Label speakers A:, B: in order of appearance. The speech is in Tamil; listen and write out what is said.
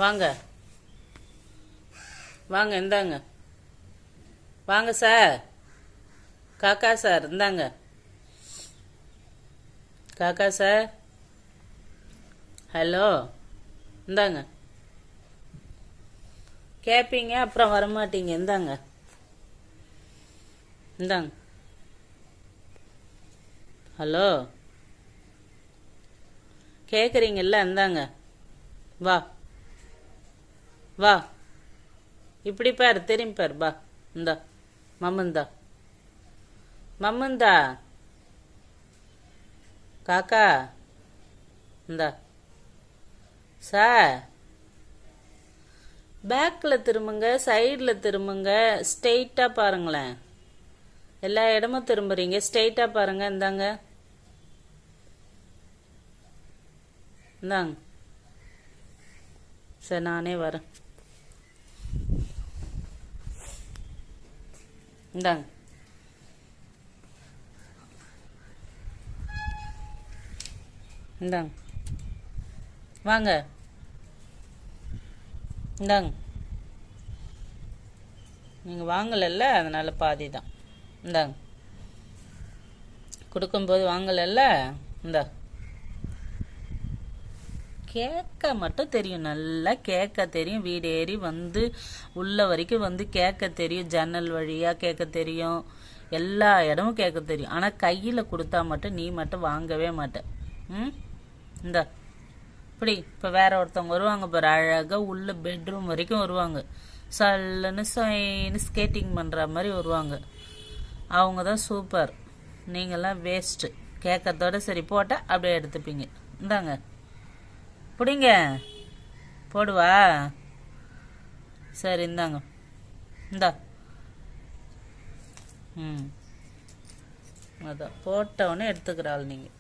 A: வாங்க வாங்க, இந்தாங்க. வாங்க சார். காக்கா சார், இந்தாங்க. காக்கா சார், ஹலோ, இந்தாங்க. கேட்பீங்க, அப்புறம் வரமாட்டீங்க. இந்தாங்க, இந்தாங்க. ஹலோ, கேட்குறீங்கல்ல? இந்தாங்க. வா வா, இப்படி பாரு, திரும்பி பாரு. பா, இந்தா மம்முந்தா, மம்முந்தா. காக்கா, இந்தா. சார், பேக்கில் திரும்புங்க, சைடில் திரும்புங்க, ஸ்ட்ரெயிட்டாக பாருங்களேன். எல்லா இடமும் திரும்புறீங்க, ஸ்ட்ரெயிட்டாக பாருங்க. இந்தாங்க, இந்தாங்க. சரி, நானே வரேன். இந்தாங்க. இந்தாங்க, வாங்க. இந்தாங்க. நீங்கள் வாங்கலைல்ல, அதனால பாதி தான். இந்தாங்க. கொடுக்கும்போது வாங்கலைல்ல, இந்தா. கேட்க மட்டும் தெரியும், நல்லா கேட்க தெரியும். வீடு ஏறி வந்து உள்ள வரைக்கும் வந்து கேட்க தெரியும். ஜன்னல் வழியாக கேட்க தெரியும். எல்லா இடமும் கேட்க தெரியும். ஆனால் கையில் கொடுத்தா மட்டும் நீ மட்டும் வாங்கவே மாட்டேன். இந்தா, இப்படி. இப்போ வேற ஒருத்தவங்க வருவாங்க பாரு, அழகாக உள்ள பெட்ரூம் வரைக்கும் வருவாங்க. சல்லுன்னு சைன்னு ஸ்கேட்டிங் பண்ணுற மாதிரி வருவாங்க. அவங்க தான் சூப்பர். நீங்கள்லாம் வேஸ்ட்டு. கேட்கறதோட சரி, போட்டால் அப்படியே எடுத்துப்பீங்க. இந்தாங்க, பிடிங்க. போடுவா? சரி, இந்தாங்க. இந்தா. அதான் போட்டவொடனே எடுத்துக்கிறாள் நீங்கள்.